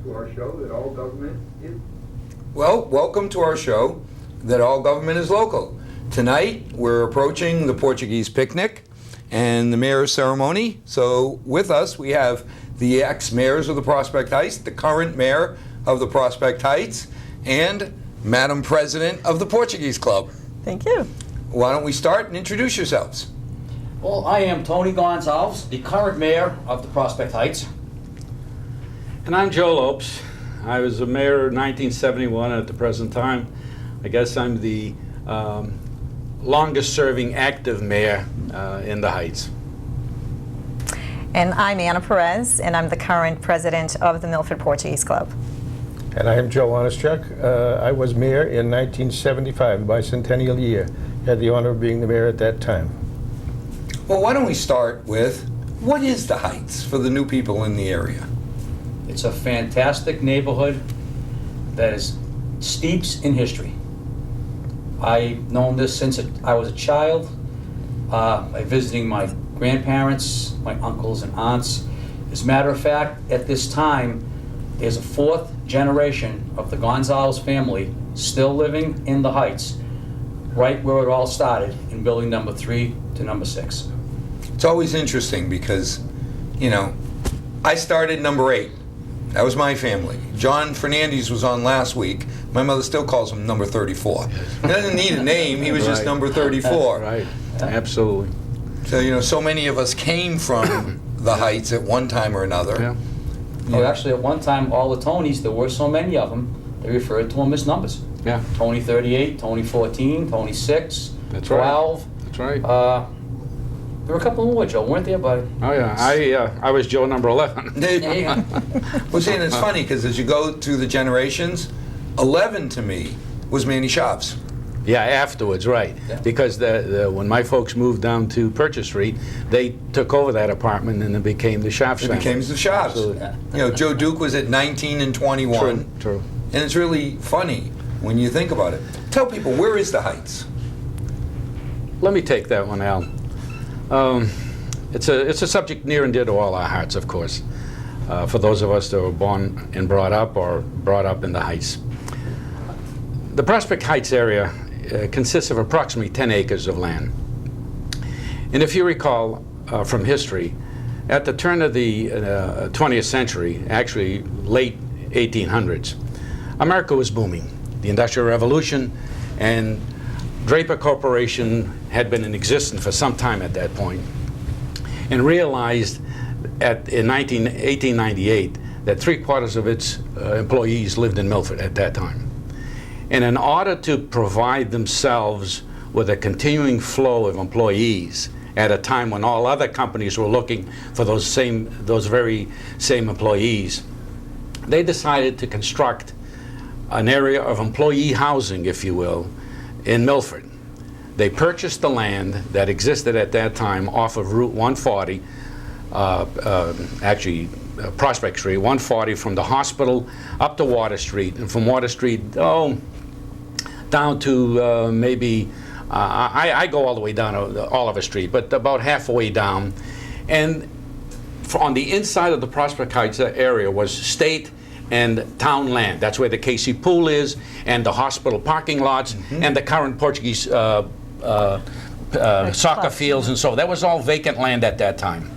to our show that all government is. Well, welcome to our show that all government is local. Tonight, we're approaching the Portuguese picnic and the mayor's ceremony. So with us, we have the ex-mayors of the Prospect Heights, the current mayor of the Prospect Heights, and Madam President of the Portuguese Club. Thank you. Why don't we start and introduce yourselves? Well, I am Tony Gonzalez, the current mayor of the Prospect Heights. And I'm Joe Lopes. I was a mayor in 1971 at the present time. I guess I'm the longest serving active mayor in the Heights. And I'm Anna Perez, and I'm the current president of the Milford Portuguese Club. And I am Joe Onischuk. I was mayor in 1975, bicentennial year. Had the honor of being the mayor at that time. Well, why don't we start with, what is the Heights for the new people in the area? It's a fantastic neighborhood that is steeps in history. I've known this since I was a child. I visiting my grandparents, my uncles and aunts. As a matter of fact, at this time, there's a fourth generation of the Gonzalez family still living in the Heights, right where it all started, in building number 3 to number 6. It's always interesting because, you know, I started number 8. That was my family. John Fernandez was on last week. My mother still calls him number 34. He doesn't need a name, he was just number 34. Right, absolutely. So, you know, so many of us came from the Heights at one time or another. Yeah. Oh, actually, at one time, all the Tonys, there were so many of them, they referred to them as numbers. Yeah. Tony 38, Tony 14, Tony 6, That's right. 12. That's right. There were a couple more, Joe, weren't there, buddy? Oh yeah, I was Joe number 11. There you go. Well, see, and it's funny because as you go through the generations, 11 to me was Manny Schaub's. Yeah, afterwards, right. Yeah. Because when my folks moved down to Purchase Street, they took over that apartment and it became the Schaub's It family. became the Schaub's. Absolutely. Yeah. You know, Joe Duke was at 19 and 21. True. And it's really funny when you think about it. Tell people, where is the Heights? Let me take that one, Al. It's a subject near and dear to all our hearts, of course, for those of us that were born and brought up or brought up in the Heights. The Prospect Heights area consists of approximately 10 acres of land. And if you recall from history, at the turn of the 20th century, actually late 1800s, America was booming. The Industrial Revolution and Draper Corporation had been in existence for some time at that point, and realized in 1898 that 3/4 of its employees lived in Milford at that time. And in order to provide themselves with a continuing flow of employees at a time when all other companies were looking for those very same employees, they decided to construct an area of employee housing, if you will, in Milford. They purchased the land that existed at that time off of Route 140, Prospect Street, 140 from the hospital up to Water Street, and from Water Street, down to maybe, I go all the way down to Oliver Street, but about halfway down. And on the inside of the Prospect Heights area was state and town land. That's where the Casey Pool is, and the hospital parking lots, and the current Portuguese soccer fields, and so that was all vacant land at that time.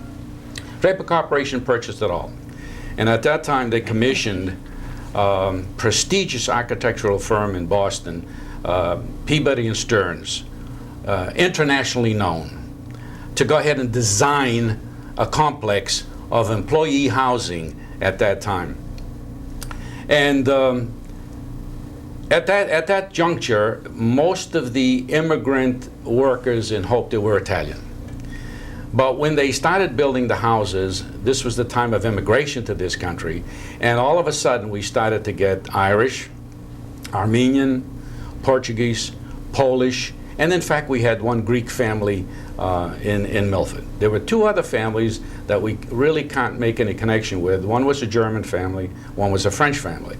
Draper Corporation purchased it all. And at that time, they commissioned prestigious architectural firm in Boston, Peabody and Stearns, internationally known, to go ahead and design a complex of employee housing at that time. And at that juncture, most of the immigrant workers in Hope, they were Italian. But when they started building the houses, this was the time of immigration to this country, and all of a sudden we started to get Irish, Armenian, Portuguese, Polish, and in fact we had one Greek family in Milford. There were 2 other families that we really can't make any connection with. One was a German family, one was a French family.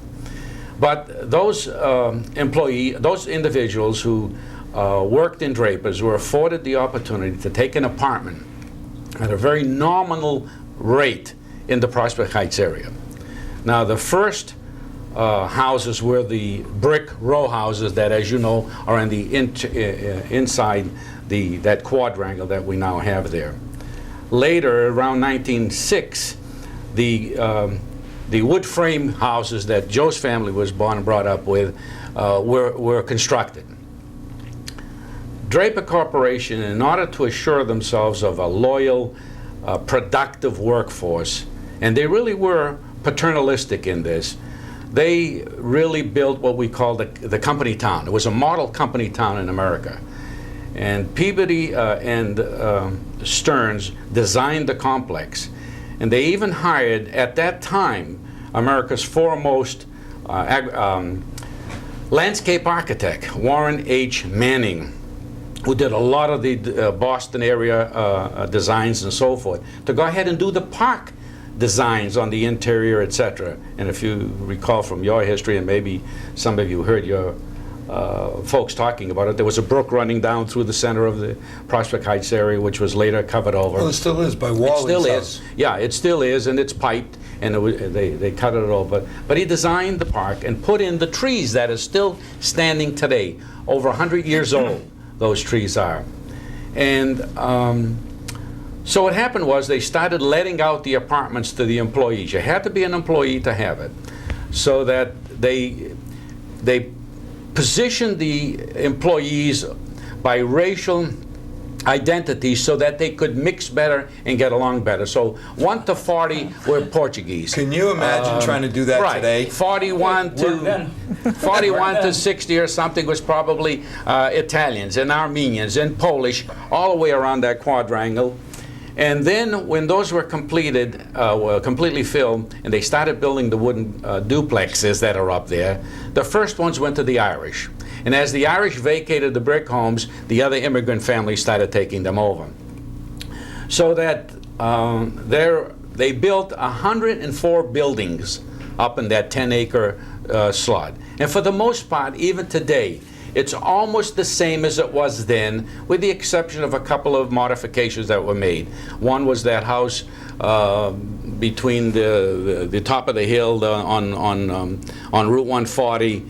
But those those individuals who worked in Draper's were afforded the opportunity to take an apartment at a very nominal rate in the Prospect Heights area. Now, the first houses were the brick row houses that, as you know, are in the inside that quadrangle that we now have there. Later, around 1906, the wood frame houses that Joe's family was born and brought up with were constructed. Draper Corporation, in order to assure themselves of a loyal, productive workforce, and they really were paternalistic in this, they really built what we call the company town. It was a model company town in America. And Peabody and Stearns designed the complex. And they even hired, at that time, America's foremost landscape architect, Warren H. Manning, who did a lot of the Boston area designs and so forth, to go ahead and do the park designs on the interior, etc. And if you recall from your history, and maybe some of you heard your folks talking about it, there was a brook running down through the center of the Prospect Heights area, which was later covered over. Well, it still is by Wally's It still house. is. Yeah, it still is, and it's piped, and they cut it all. But he designed the park and put in the trees that are still standing today, over 100 years old. Those trees are. And so what happened was they started letting out the apartments to the employees. You had to be an employee to have it. So that they positioned the employees by racial identity so that they could mix better and get along better. So 1 to 40 were Portuguese. Can you imagine trying to do that Right. today? 41 to 60 or something was probably Italians and Armenians and Polish, all the way around that quadrangle. And then when those were completed, were completely filled, and they started building the wooden duplexes that are up there, the first ones went to the Irish. And as the Irish vacated the brick homes, the other immigrant families started taking them over. So that they built 104 buildings up in that 10-acre slot. And for the most part, even today, it's almost the same as it was then, with the exception of a couple of modifications that were made. One was that house between the top of the hill on Route 140,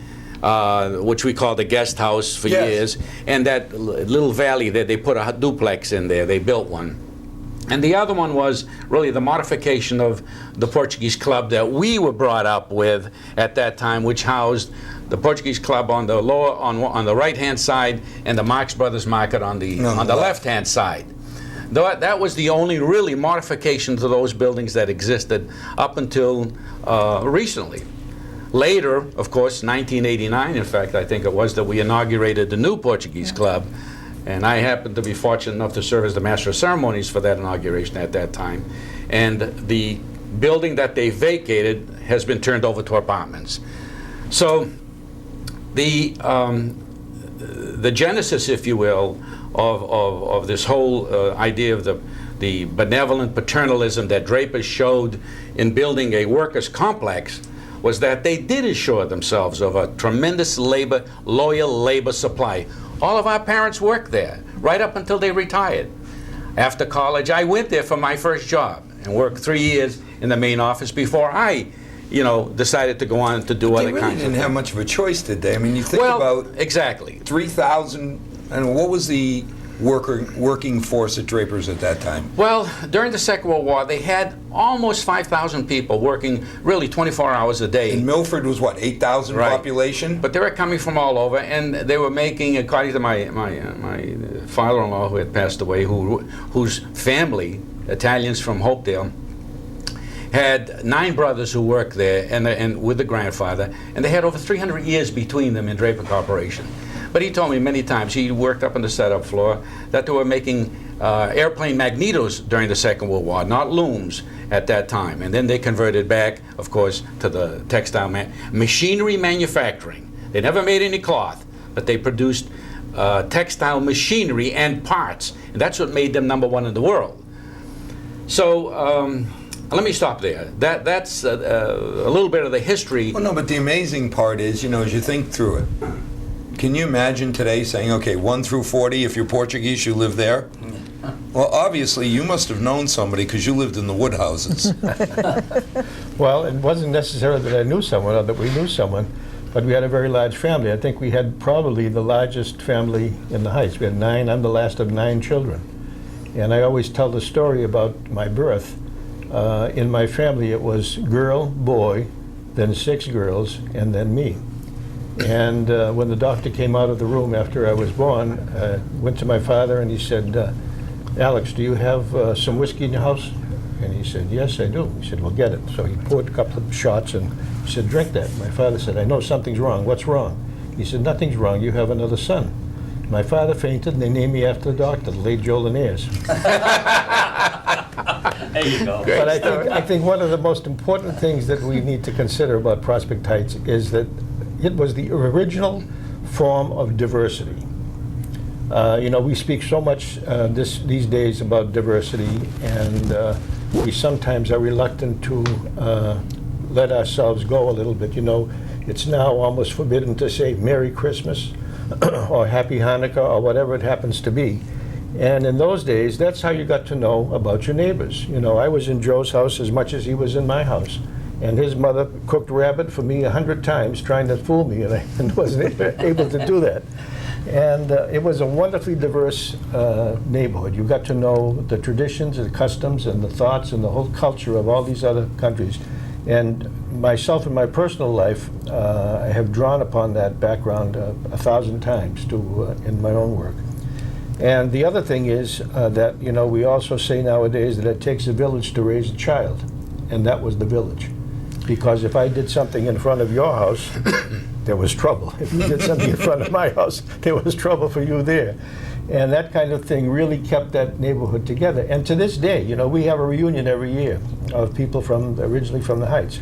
which we call the guest house for years, and that little valley that they put a duplex in there. They built one. And the other one was really the modification of the Portuguese club that we were brought up with at that time, which housed the Portuguese club on the lower, on the right-hand side, and the Marx Brothers Market on the left-hand side. That was the only really modification to those buildings that existed up until recently. Later, of course, 1989, in fact, I think it was, that we inaugurated the new Portuguese club. And I happened to be fortunate enough to serve as the Master of Ceremonies for that inauguration at that time. And the building that they vacated has been turned over to apartments. So the genesis, if you will, of this whole idea of the benevolent paternalism that Draper showed in building a workers' complex was that they did assure themselves of a tremendous loyal labor supply. All of our parents worked there, right up until they retired. After college, I went there for my first job and worked 3 years in the main office before I, decided to go on to do other They really kinds of didn't have much of a choice, did they? I mean, you think about exactly 3,000, and what was the working force at Draper's at that time? Well, during the Second World War, they had almost 5,000 people working really 24 hours a day. And Milford was what, 8,000 Right. population? But they were coming from all over, and they were making, according to my father-in-law who had passed away, whose family, Italians from Hopedale, had 9 brothers who worked there, and with the grandfather, and they had over 300 years between them in Draper Corporation. But he told me many times, he worked up on the setup floor, that they were making airplane magnetos during the Second World War, not looms at that time. And then they converted back, of course, to the textile machinery manufacturing. They never made any cloth, but they produced textile machinery and parts. And that's what made them #1 in the world. So let me stop there. That's a little bit of the history. Well, no, but the amazing part is, as you think through it, can you imagine today saying, okay, 1 through 40, if you're Portuguese, you live there? Well, obviously, you must have known somebody because you lived in the wood houses. Well, it wasn't necessarily that I knew someone or that we knew someone, but we had a very large family. I think we had probably the largest family in the Heights. We had 9. I'm the last of 9 children. And I always tell the story about my birth. In my family, it was girl, boy, then 6 girls, and then me. And when the doctor came out of the room after I was born, went to my father and he said, Alex, do you have some whiskey in your house? And he said, yes, I do. He said, well, get it. So he poured a couple of shots and he said, drink that. My father said, I know something's wrong. What's wrong? He said, nothing's wrong. You have another son. My father fainted and they named me after the doctor, the late Joe Linnaeus. There you go. But I think one of the most important things that we need to consider about Prospect Heights is that it was the original form of diversity. You know, we speak so much these days about diversity, and we sometimes are reluctant to let ourselves go a little bit. You know, it's now almost forbidden to say Merry Christmas or Happy Hanukkah or whatever it happens to be. And in those days, that's how you got to know about your neighbors. You know, I was in Joe's house as much as he was in my house. And his mother cooked rabbit for me 100 times trying to fool me, and I wasn't able to do that. And it was a wonderfully diverse neighborhood. You got to know the traditions and customs and the thoughts and the whole culture of all these other countries. And myself in my personal life, I have drawn upon that background 1,000 times in my own work. And the other thing is that, you know, we also say nowadays that it takes a village to raise a child, and that was the village. Because if I did something in front of your house, there was trouble. If you did something in front of my house, there was trouble for you there. And that kind of thing really kept that neighborhood together. And to this day, you know, we have a reunion every year of people originally from the Heights.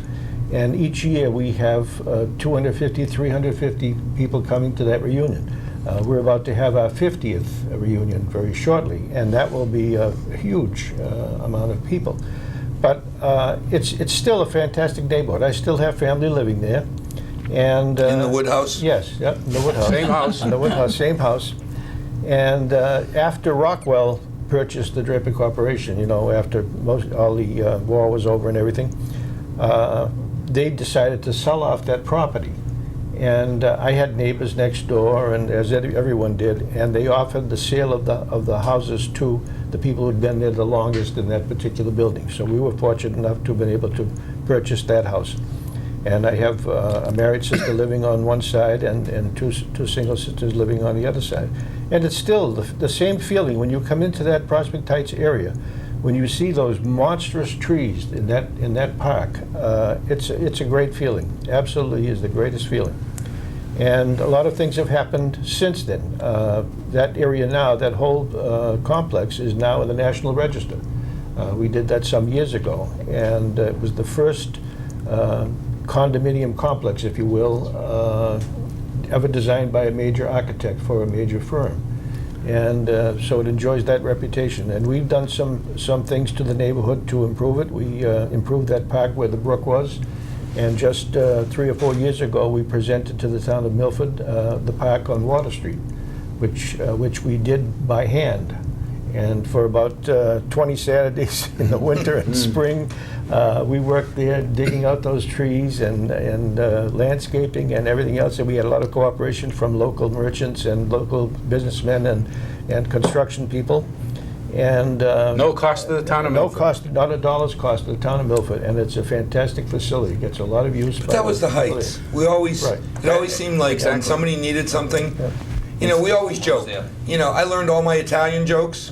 And each year we have 250, 350 people coming to that reunion. We're about to have our 50th reunion very shortly, and that will be a huge amount of people. But it's still a fantastic neighborhood. I still have family living there. And In the wood house? Yes, yep, in the wood house. Same house. In the wood house, same house. And after Rockwell purchased the Draper Corporation, you know, after all the war was over and everything, they decided to sell off that property. And I had neighbors next door, and as everyone did, and they offered the sale of the houses to the people who'd been there the longest in that particular building. So we were fortunate enough to have been able to purchase that house. And I have a married sister living on one side and two single sisters living on the other side. And it's still the same feeling when you come into that Prospect Heights area. When you see those monstrous trees in that park, it's a great feeling. Absolutely is the greatest feeling. And a lot of things have happened since then. That area now, that whole complex is now in the National Register. We did that some years ago, and it was the first condominium complex, if you will, ever designed by a major architect for a major firm. And so it enjoys that reputation. And we've done some things to the neighborhood to improve it. We improved that park where the brook was. And just 3 or 4 years ago, we presented to the town of Milford the park on Water Street, which we did by hand. And for about 20 Saturdays in the winter and spring, we worked there digging out those trees and landscaping and everything else. And we had a lot of cooperation from local merchants and local businessmen and construction people. And No cost to the town of Milford? No cost, not a dollar's cost to the town of Milford, and it's a fantastic facility. It gets a lot of use. But that was the Heights. We always, Right. it always seemed like when somebody needed something, Yeah. you know, we always joke. You know, I learned all my Italian jokes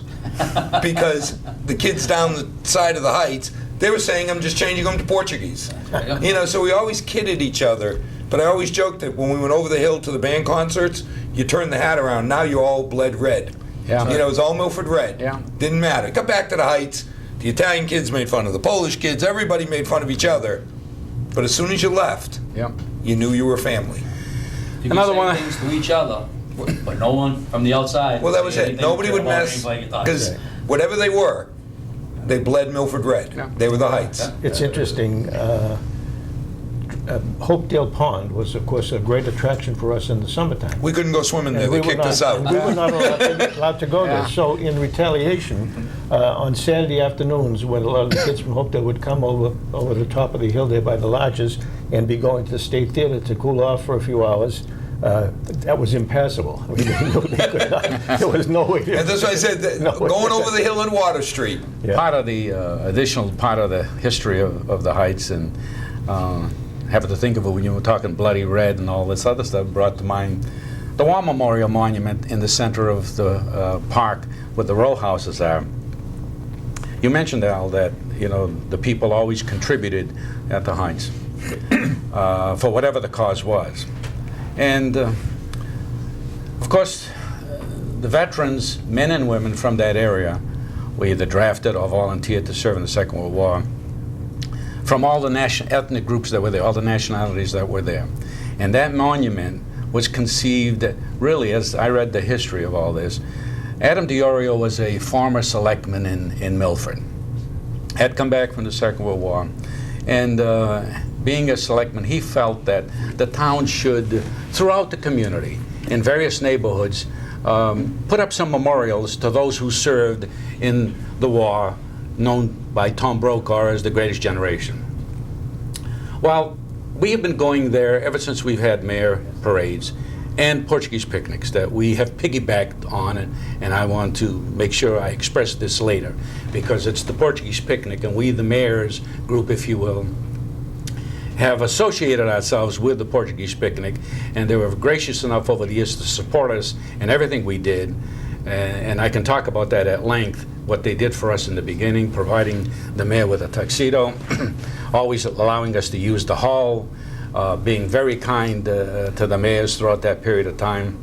because the kids down the side of the Heights, they were saying I'm just changing them to Portuguese. You know, so we always kidded each other. But I always joked that when we went over the hill to the band concerts, you turned the hat around. Now you all bled red. Yeah. You know, it was all Milford red. Yeah. Didn't matter. Got back to the Heights. The Italian kids made fun of the Polish kids. Everybody made fun of each other. But as soon as you left, Yeah. you knew you were family. You Another can say one- things to each other, but no one from the outside. Well, that was say it. anything Nobody would about mess, anybody you thought. because whatever they were, they bled Milford red. Yeah. They were the Heights. It's interesting. Hopedale Pond was, of course, a great attraction for us in the summertime. We couldn't go swimming there. And They we were kicked us not- out. and we were not allowed to go there. So in retaliation, on Saturday afternoons, when a lot of the kids from Hopedale would come over the top of the hill there by the lodges and be going to the State Theater to cool off for a few hours, that was impassable. I mean, they could not, there was no way. And that's why I said, that No way. going over the hill on Water Street. Yeah. Part of the additional part of the history of the Heights, and having to think of it when you were talking Bloody Red and all this other stuff, brought to mind the War Memorial Monument in the center of the park where the row houses are. You mentioned, Al, that the people always contributed at the Heights for whatever the cause was. And of course, the veterans, men and women from that area, were either drafted or volunteered to serve in the Second World War, from all the ethnic groups that were there, all the nationalities that were there. And that monument was conceived, really, as I read the history of all this, Adam DiOrio was a former selectman in Milford. Had come back from the Second World War, and being a selectman, he felt that the town should, throughout the community, in various neighborhoods, put up some memorials to those who served in the war, known by Tom Brokaw as the Greatest Generation. Well, we have been going there ever since we've had mayor parades and Portuguese picnics that we have piggybacked on it, and I want to make sure I express this later, because it's the Portuguese picnic, and we, the mayor's group, if you will, have associated ourselves with the Portuguese picnic, and they were gracious enough over the years to support us in everything we did. And I can talk about that at length, what they did for us in the beginning, providing the mayor with a tuxedo, always allowing us to use the hall, being very kind to the mayors throughout that period of time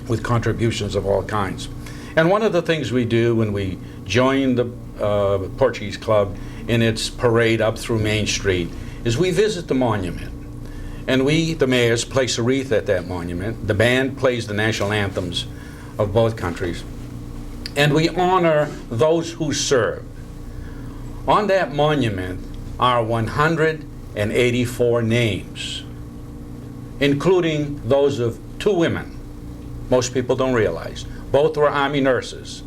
with contributions of all kinds. And one of the things we do when we join the Portuguese Club in its parade up through Main Street is we visit the monument. And we, the mayors, place a wreath at that monument. The band plays the national anthems of both countries. And we honor those who served. On that monument are 184 names, including those of 2 women. Most people don't realize. Both were Army nurses.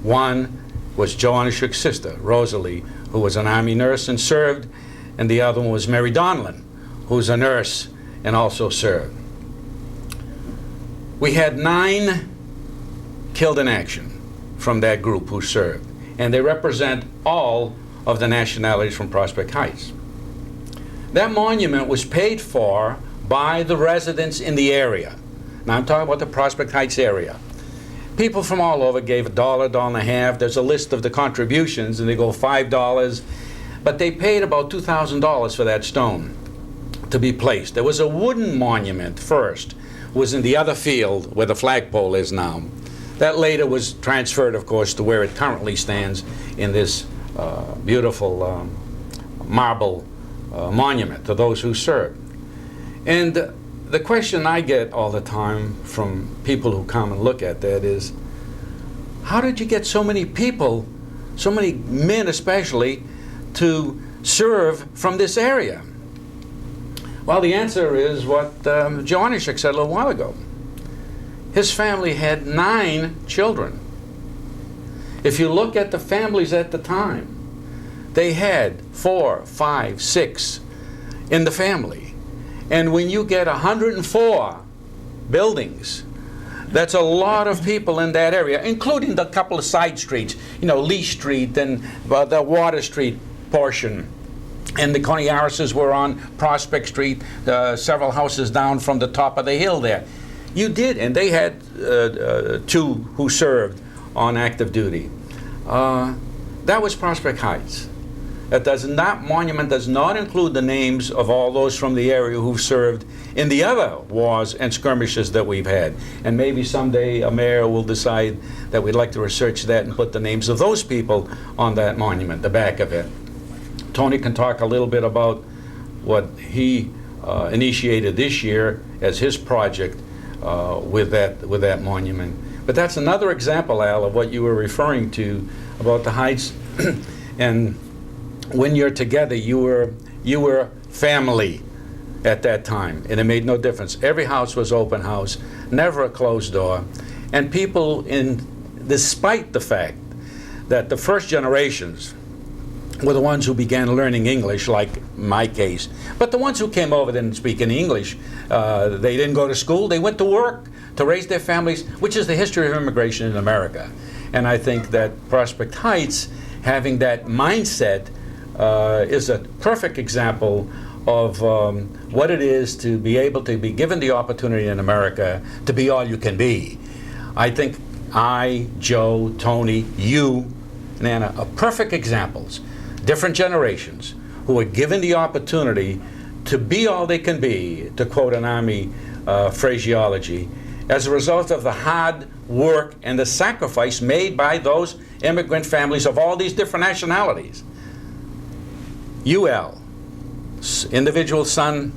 One was Joe Onishuk's sister, Rosalie, who was an Army nurse and served, and the other one was Mary Donlan, who's a nurse and also served. We had 9 killed in action from that group who served, and they represent all of the nationalities from Prospect Heights. That monument was paid for by the residents in the area. Now I'm talking about the Prospect Heights area. People from all over gave $1, $1.50. There's a list of the contributions, and they go $5, but they paid about $2,000 for that stone to be placed. There was a wooden monument first, was in the other field where the flagpole is now. That later was transferred, of course, to where it currently stands in this beautiful marble monument to those who served. And the question I get all the time from people who come and look at that is, how did you get so many people, so many men especially, to serve from this area? Well, the answer is what Joe Onishuk said a little while ago. His family had 9 children. If you look at the families at the time, they had 4, 5, 6 in the family. And when you get 104 buildings, that's a lot of people in that area, including the couple of side streets, Lee Street and the Water Street portion. And the Coney Harrises were on Prospect Street, several houses down from the top of the hill there. You did, and they had 2 who served on active duty. That was Prospect Heights. That monument does not include the names of all those from the area who served in the other wars and skirmishes that we've had. And maybe someday a mayor will decide that we'd like to research that and put the names of those people on that monument, the back of it. Tony can talk a little bit about what he initiated this year as his project with that monument. But that's another example, Al, of what you were referring to about the Heights. And when you're together, you were family. at that time, and it made no difference. Every house was open house, never a closed door, and people, despite the fact that the first generations were the ones who began learning English, like my case, but the ones who came over didn't speak any English. They didn't go to school. They went to work to raise their families, which is the history of immigration in America. And I think that Prospect Heights, having that mindset, is a perfect example of what it is to be able to be given the opportunity in America to be all you can be. I think I, Joe, Tony, you, and Anna are perfect examples. Different generations who are given the opportunity to be all they can be, to quote an Army phraseology, as a result of the hard work and the sacrifice made by those immigrant families of all these different nationalities. UL, individual son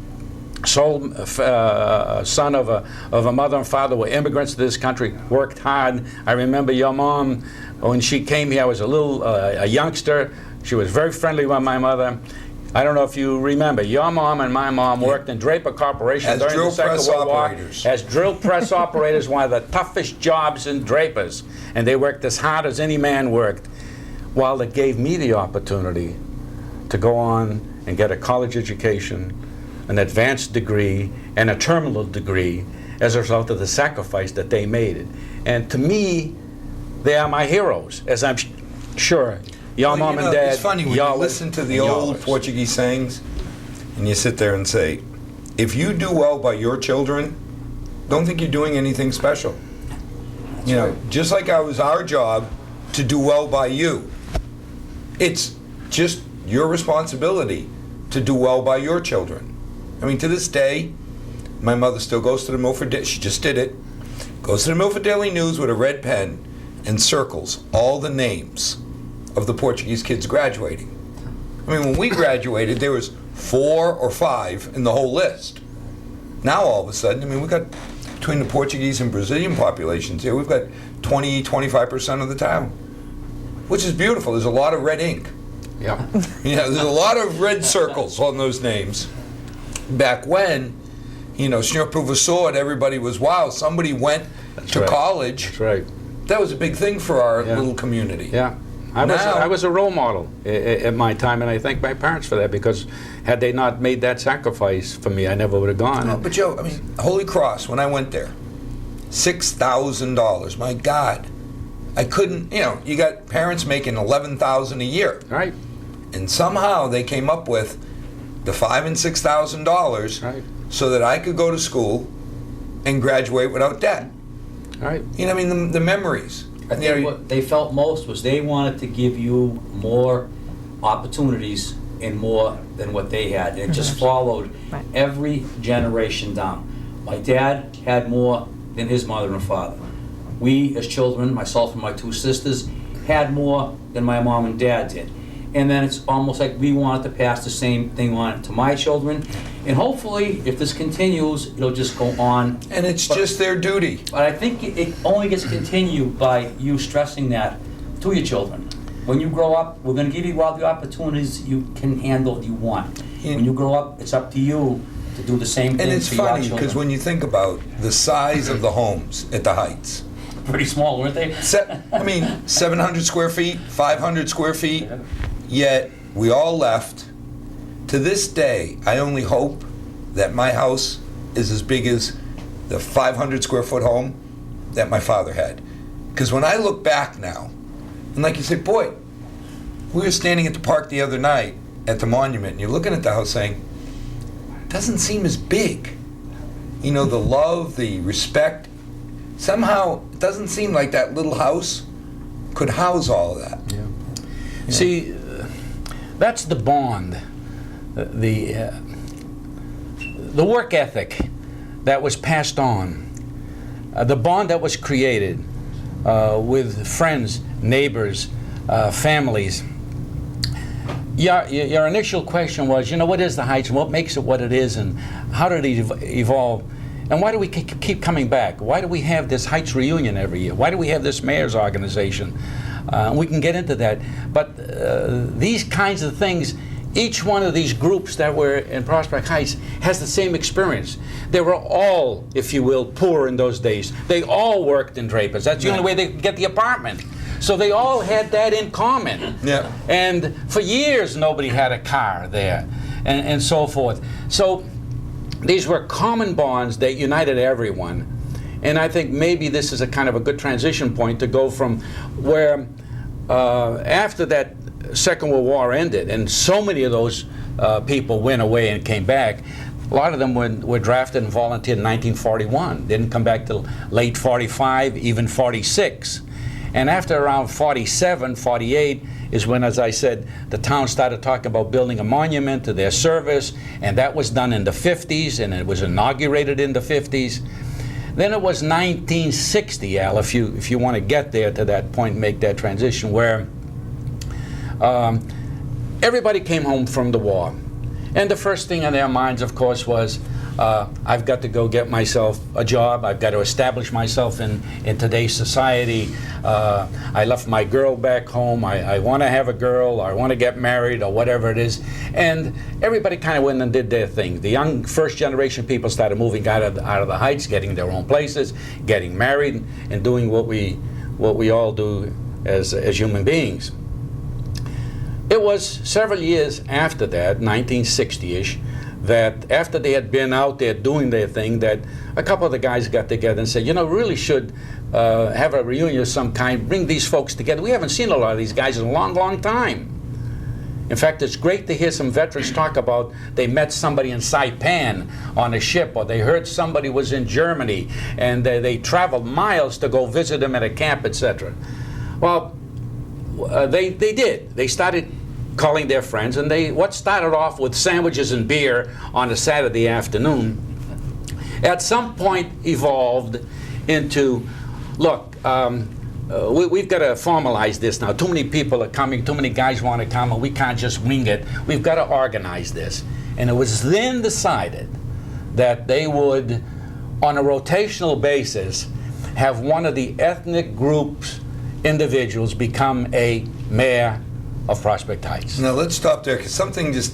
of a mother and father were immigrants to this country, worked hard. I remember your mom, when she came here, I was a youngster. She was very friendly with my mother. I don't know if you remember, your mom and my mom worked in Draper Corporation As during drill the Second press World War operators. as drill press operators, one of the toughest jobs in Drapers. And they worked as hard as any man worked, while it gave me the opportunity to go on and get a college education, an advanced degree, and a terminal degree as a result of the sacrifice that they made. And to me, they are my heroes, as I'm sure your Well, mom you and know, dad. It's funny when you listen to the and old yours. Portuguese sayings, and you sit there and say, if you do well by your children, don't think you're doing anything special. You know, just like it was our job to do well by you, it's just your responsibility to do well by your children. I mean, to this day, my mother still goes to the Milford, she just did it, goes to the Milford Daily News with a red pen and circles all the names of the Portuguese kids graduating. I mean, when we graduated, there was 4 or 5 in the whole list. Now, all of a sudden, I mean, we've got, between the Portuguese and Brazilian populations here, we've got 20, 25% of the town, which is beautiful. There's a lot of red ink. Yeah. You know, there's a lot of red circles on those names. Back when, you know, Senor Professor, everybody was, wow, somebody went to right. college. That's right. That was a big thing for our Yeah. little community. Yeah. I was a role model at my time, and I thank my parents for that, because had they not made that sacrifice for me, I never would have gone. No, but Joe, I mean, Holy Cross, when I went there, $6,000. My God. I couldn't, you know, you got parents making $11,000 a year. Right. And somehow they came up with the $5,000 and $6,000 Right. so that I could go to school and graduate without debt. Right. You know, I mean, the memories. I think what they felt most was they wanted to give you more opportunities and more than what they had. And it just followed Right. every generation down. My dad had more than his mother and father. We, as children, myself and my 2 sisters, had more than my mom and dad did. And then it's almost like we wanted to pass the same thing on to my children. And hopefully, if this continues, it'll just go on. And it's just their duty. But I think it only gets continued by you stressing that to your children. When you grow up, we're going to give you all the opportunities you can handle, you want. When you grow up, it's up to you to do the same thing And it's for your funny, children. because when you think about the size of the homes at the Heights, Pretty small, weren't they? I mean, 700 square feet, 500 square feet, yet we all left. To this day, I only hope that my house is as big as the 500 square foot home that my father had. Because when I look back now, and like you said, boy, we were standing at the park the other night at the monument, and you're looking at the house saying, doesn't seem as big. You know, the love, the respect, somehow it doesn't seem like that little house could house all of that. Yeah. See, that's the bond, the work ethic that was passed on, the bond that was created with friends, neighbors, families. Your initial question was, you know, what is the Heights, and what makes it what it is, and how did it evolve? And why do we keep coming back? Why do we have this Heights reunion every year? Why do we have this mayor's organization? We can get into that. But these kinds of things each one of these groups that were in Prospect Heights has the same experience. They were all, if you will, poor in those days. They all worked in Drapers. That's the only way they could get the apartment. So they all had that in common. Yeah. And for years, nobody had a car there, and so forth. So these were common bonds that united everyone. And I think maybe this is a kind of a good transition point to go from where, after that Second World War ended, and so many of those people went away and came back. A lot of them were drafted and volunteered in 1941. Didn't come back till late 45, even 46. And after around 47, 48 is when, as I said, the town started talking about building a monument to their service, and that was done in the 50s, and it was inaugurated in the 50s. Then it was 1960, Al, if you want to get there to that point and make that transition, where everybody came home from the war. And the first thing on their minds, of course, was, I've got to go get myself a job. I've got to establish myself in today's society. I left my girl back home. I want to have a girl, or I want to get married, or whatever it is. And everybody kind of went and did their thing. The young first generation people started moving out of the Heights, getting their own places, getting married, and doing what we all do as human beings. It was several years after that, 1960-ish, that after they had been out there doing their thing, that a couple of the guys got together and said, you know, we really should have a reunion of some kind, bring these folks together. We haven't seen a lot of these guys in a long, long time. In fact, it's great to hear some veterans talk about they met somebody in Saipan on a ship, or they heard somebody was in Germany, and they traveled miles to go visit them at a camp, etc. Well, they did. They started calling their friends, and what started off with sandwiches and beer on a Saturday afternoon at some point evolved into, look, we've got to formalize this now. Too many people are coming, too many guys want to come, and we can't just wing it. We've got to organize this. And it was then decided that they would, on a rotational basis, have one of the ethnic groups, individuals, become a mayor of Prospect Heights. Now let's stop there, because something just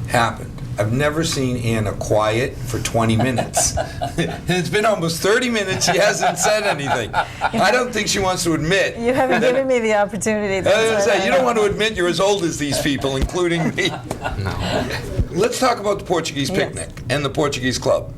happened. I've never seen Anna quiet for 20 minutes. It's been almost 30 minutes, she hasn't said anything. I don't think she wants to admit. You haven't given me the opportunity. You don't want to admit you're as old as these people, including me. No. Let's talk about the Portuguese picnic and the Portuguese Club.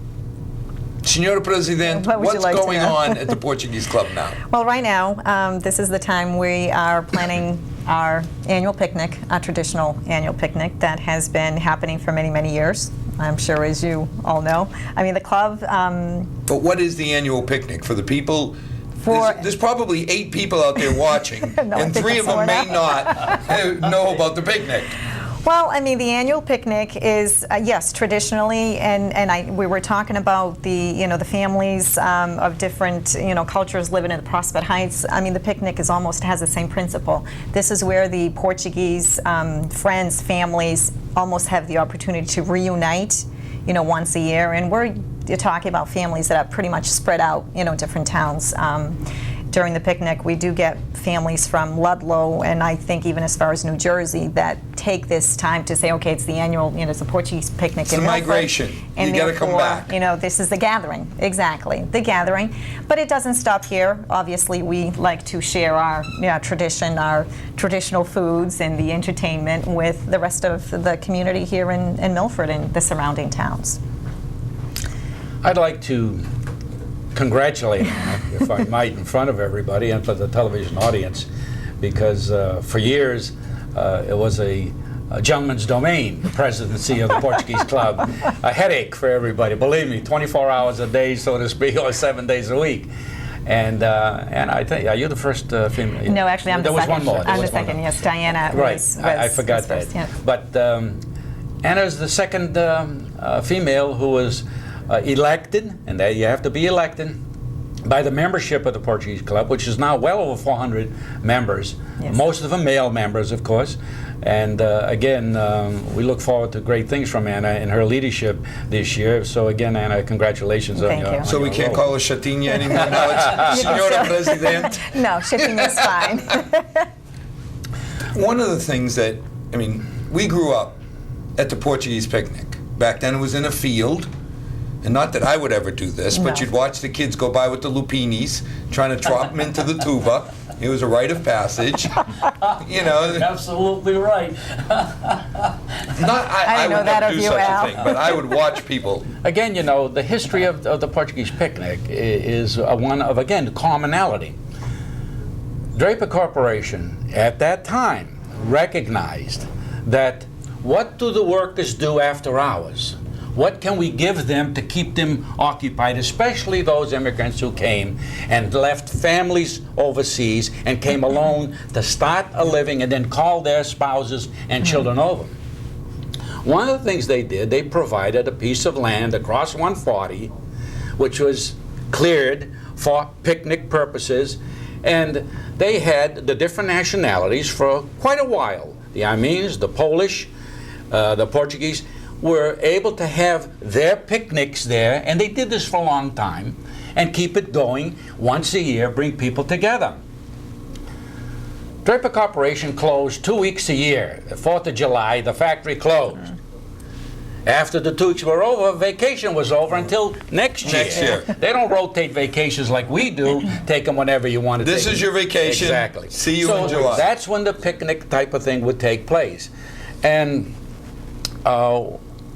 Senora President, what's going on at the Portuguese Club now? Well, right now, this is the time we are planning our annual picnic, a traditional annual picnic that has been happening for many, many years, I'm sure, as you all know. I mean, the club... But what is the annual picnic for the people? There's probably 8 people out there watching, No, and 3 of them may not know about the picnic. Well, I mean, the annual picnic is, yes, traditionally, and we were talking about the families of different, cultures living in the Prospect Heights. I mean, the picnic almost has the same principle. This is where the Portuguese friends, families almost have the opportunity to reunite, once a year. And you're talking about families that are pretty much spread out, different towns. During the picnic, we do get families from Ludlow, and I think even as far as New Jersey, that take this time to say, okay, it's the annual, it's a Portuguese picnic. It's a migration. And you got to come back. This is the gathering. Exactly, the gathering. But it doesn't stop here. Obviously, we like to share our tradition, our traditional foods, and the entertainment with the rest of the community here in Milford and the surrounding towns. I'd like to congratulate him, if I might, in front of everybody and for the television audience, because for years it was a gentleman's domain, the presidency of the Portuguese Club, a headache for everybody. Believe me, 24 hours a day, so to speak, or 7 days a week. And I think, are you the first female? No, actually, I'm the second. There was one more. I'm the second, yes. Diana was I forgot that. First, yeah. But Anna's the second female who was elected, and you have to be elected, by the membership of the Portuguese Club, which is now well over 400 members, yes. Most of them male members, of course. And again, we look forward to great things from Anna in her leadership this year. So again, Anna, congratulations on your So we can't call her Chatinha anymore now, it's Senora President. No, Chatinha is fine. One of the things that, we grew up at the Portuguese picnic. Back then it was in a field, and not that I would ever do this, but No. you'd watch the kids go by with the lupinis, trying to drop them into the tuba. It was a rite of passage. You know, Absolutely right. I I know would that never of do you, such Al. a thing, but I would watch people. Again, you know, the history of the Portuguese picnic is one of, again, commonality. Draper Corporation, at that time, recognized that what do the workers do after hours? What can we give them to keep them occupied, especially those immigrants who came and left families overseas and came alone to start a living and then call their spouses and children over? One of the things they did, they provided a piece of land across 140, which was cleared for picnic purposes, and they had the different nationalities for quite a while. The Armenians, the Polish, the Portuguese, were able to have their picnics there, and they did this for a long time, and keep it going once a year, bring people together. Draper Corporation closed 2 weeks a year. The 4th of July, the factory closed. After the 2 weeks were over, vacation was over until next year. Next year. They don't rotate vacations like we do, take them whenever you want to take them. This is your vacation. Exactly. See you So in July. that's when the picnic type of thing would take place. And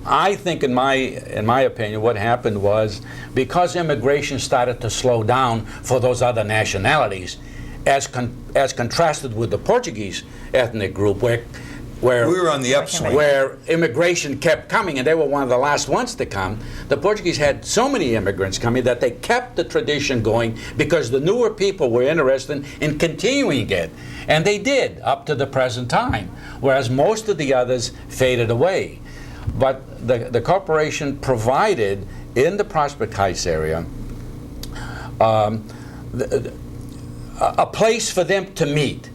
I think, in my opinion, what happened was because immigration started to slow down for those other nationalities, as contrasted with the Portuguese ethnic group, where We were on the upswing. where immigration kept coming, and they were one of the last ones to come. The Portuguese had so many immigrants coming that they kept the tradition going because the newer people were interested in continuing it. And they did up to the present time, whereas most of the others faded away. But the corporation provided in the Prospect Heights area a place for them to meet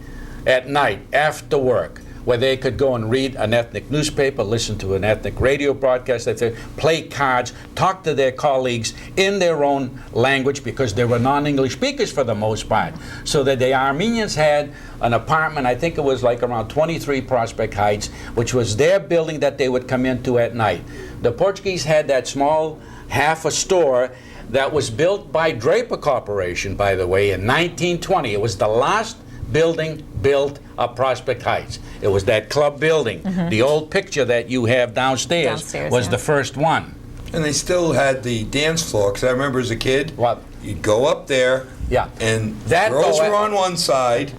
at night after work, where they could go and read an ethnic newspaper, listen to an ethnic radio broadcast, they could play cards, talk to their colleagues in their own language, because they were non-English speakers for the most part. So that the Armenians had an apartment, I think it was like around 23 Prospect Heights, which was their building that they would come into at night. The Portuguese had that small half a store that was built by Draper Corporation, by the way, in 1920. It was the last building built at Prospect Heights. It was that club building. The old picture that you have downstairs was yeah. the first one. And they still had the dance floor, because I remember as a kid, What? you'd go up there, Yeah. and That girls though, were on one side,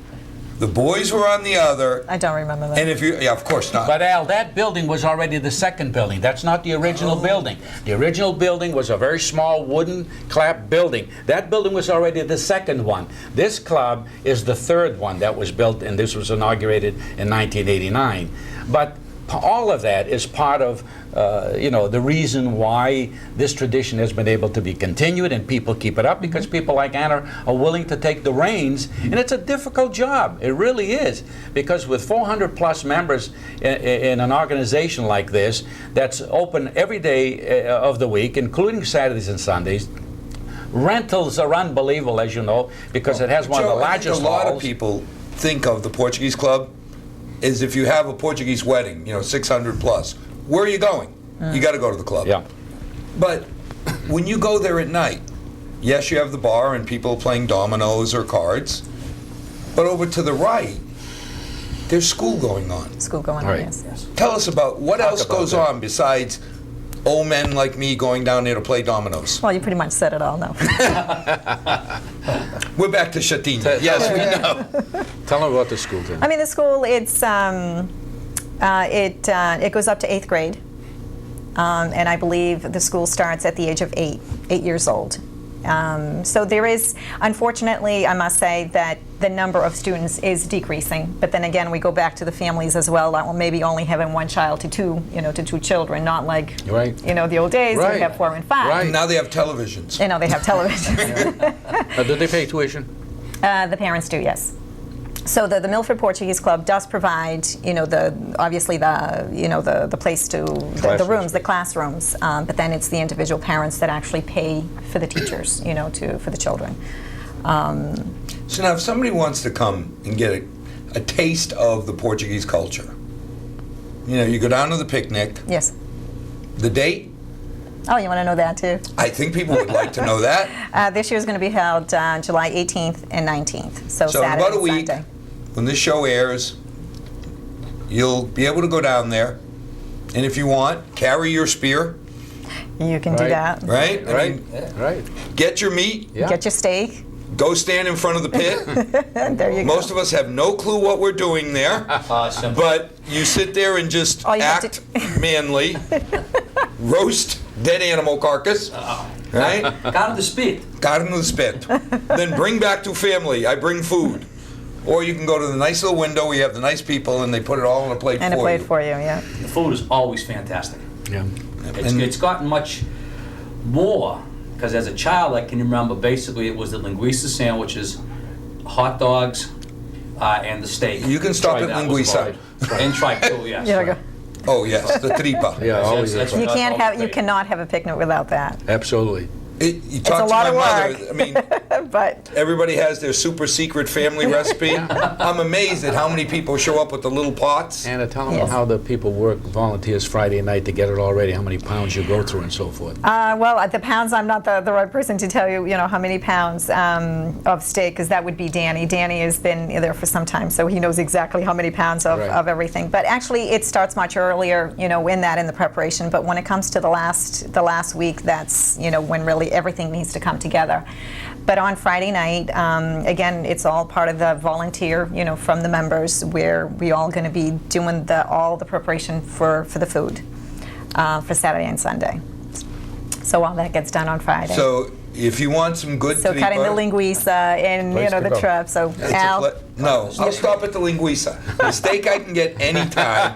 the boys were on the other, I don't remember that. and if you, yeah, of course not. But Al, that building was already the second building. That's not the original building. The original building was a very small wooden clap building. That building was already the second one. This club is the third one that was built, and this was inaugurated in 1989. But all of that is part of the reason why this tradition has been able to be continued and people keep it up, because people like Anna are willing to take the reins, and it's a difficult job. It really is, because with 400 plus members in an organization like this that's open every day of the week, including Saturdays and Sundays, rentals are unbelievable, as you know, because it has one of the Joe, I think largest a lot of halls. people think of the Portuguese Club is if you have a Portuguese wedding, 600 plus, where are you going? You got to go to the club. Yeah. But when you go there at night, yes, you have the bar and people playing dominoes or cards, but over to the right, there's school going on. School going Right. on, yes. Tell us about what else about goes that. on besides old men like me going down there to play dominoes. Well, you pretty much said it all now. We're back to Shatina. Yes, we know. Tell them about the school, Tim. I mean, the school, it goes up to 8th grade. And I believe the school starts at the age of 8 years old. So there is, unfortunately, I must say that the number of students is decreasing. But then again, we go back to the families as well. Well, maybe only having one child to two children, not like, Right. the old days where we Right. have 4 and 5. Right. Now they have televisions. They have television. Do they pay tuition? The parents do, yes. So the Milford Portuguese Club does provide, the place to the Classrooms. rooms, the classrooms, but then it's the individual parents that actually pay for the teachers, for the children. So now if somebody wants to come and get a taste of the Portuguese culture, you go down to the picnic. Yes. The date, Oh, you want to know that too? I think people would like to know that. This year is going to be held July 18th and 19th, so So in Saturday about a and week, Sunday. when this show airs, you'll be able to go down there, and if you want, carry your spear, You can do Right. that. right? I Right, mean, right. get your meat, Yeah. Get your steak. go stand in front of the pit. There you go. Most of us have no clue what we're doing there, Simple. but you sit there and just All you have act manly, roast dead animal carcass, right? Got the speed. Got into the spit. Then bring back to family. I bring food. Or you can go to the nice little window where you have the nice people and they put it all on a plate And a for plate you. for you, yeah. The food is always fantastic. Yeah. And- It's gotten much more, because as a child, I can remember basically it was the linguiça sandwiches, hot dogs, and the steak. You can stop Try at that was linguiça. about it. And try too, yes. Yeah, go. Oh yes, the tripa. Yeah, always. That's- You that's can't always have, you great. cannot have a picnic without that. Absolutely. You talk a to lot my of mother. work. I mean, But everybody has their super secret family recipe. I'm amazed at how many people show up with the little pots. Anna, tell them Yes. how the people work, volunteers Friday night to get it all ready, how many pounds you go through and so forth. well, at the pounds, I'm not the right person to tell you, how many pounds of steak, because that would be Danny. Danny has been there for some time, so he knows exactly how many pounds of, Right. of everything. But actually, it starts much earlier, in the preparation. But when it comes to the last week, that's when really everything needs to come together. But on Friday night, again, it's all part of the volunteer, from the members, where we all going to be doing all the preparation for the food for Saturday and Sunday. So all that gets done on Friday. So if you want some good So cutting the tripa, linguiça and Place to the go. trip. So it's a Al, no, I'll stop at the linguiça. The steak I can get anytime.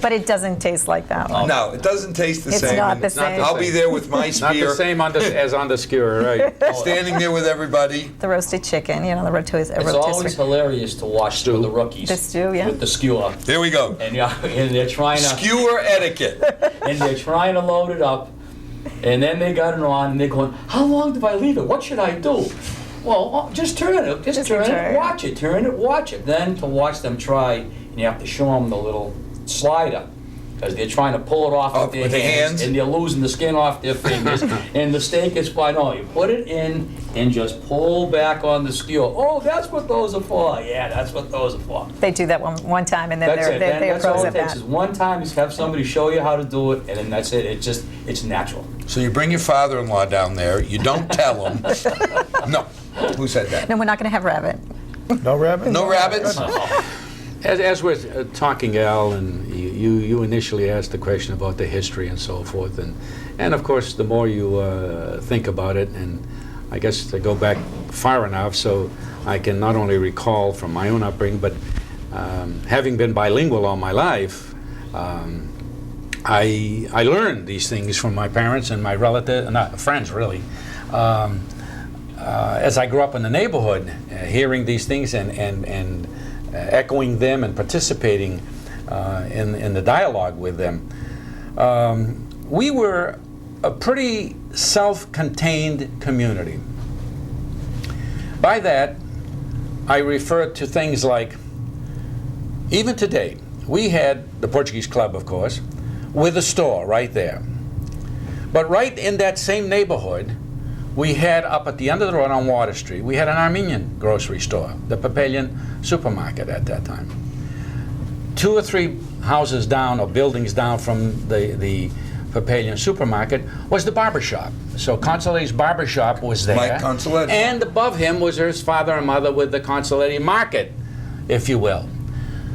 but it doesn't taste like that one. No, it doesn't taste the It's same. not the And same. I'll be there with my Not the spear, same as on the skewer, right? standing there with everybody. The roasted chicken, the rotisserie. It's always hilarious to watch Stew. the rookies. The stew, yeah. With the skewer. There we go. And, and they're trying to... Skewer etiquette. and they're trying to load it up, and then they got it on, and they're going, how long do I leave it? What should I do? Well, just turn it, just turn turn it, it. watch it, turn it, watch it. Then to watch them try, and you have to show them the little slider, because they're trying to pull it off with their hands, and they're losing the skin off their fingers, and the steak is fine. No, you put it in and just pull back on the skewer. Oh, that's what those are for. Yeah, that's what those are for. They do that one time, and then That's it. Then they're that's all pros it at takes that. is one time. Just have somebody show you how to do it, and then that's it. It's natural. So you bring your father-in-law down there. You don't tell him. No. Who said that? No, we're not going to have rabbit. No rabbit? No rabbits? As we're talking, Al, and you initially asked the question about the history and so forth, and of course, the more you think about it, and I guess to go back far enough so I can not only recall from my own upbringing, but having been bilingual all my life, I learned these things from my parents and my relatives, not friends really. As I grew up in the neighborhood, hearing these things and echoing them and participating in the dialogue with them, we were a pretty self-contained community. By that, I refer to things like, even today, we had the Portuguese Club, of course, with a store right there. But right in that same neighborhood, we had up at the end of the road on Water Street, we had an Armenian grocery store, the Papelian supermarket at that time. 2 or 3 houses down or buildings down from the Papelian supermarket was the barber shop. So Consoletti's barber shop was there. Mike Consoletti. And above him was his father and mother with the Consoletti market, if you will.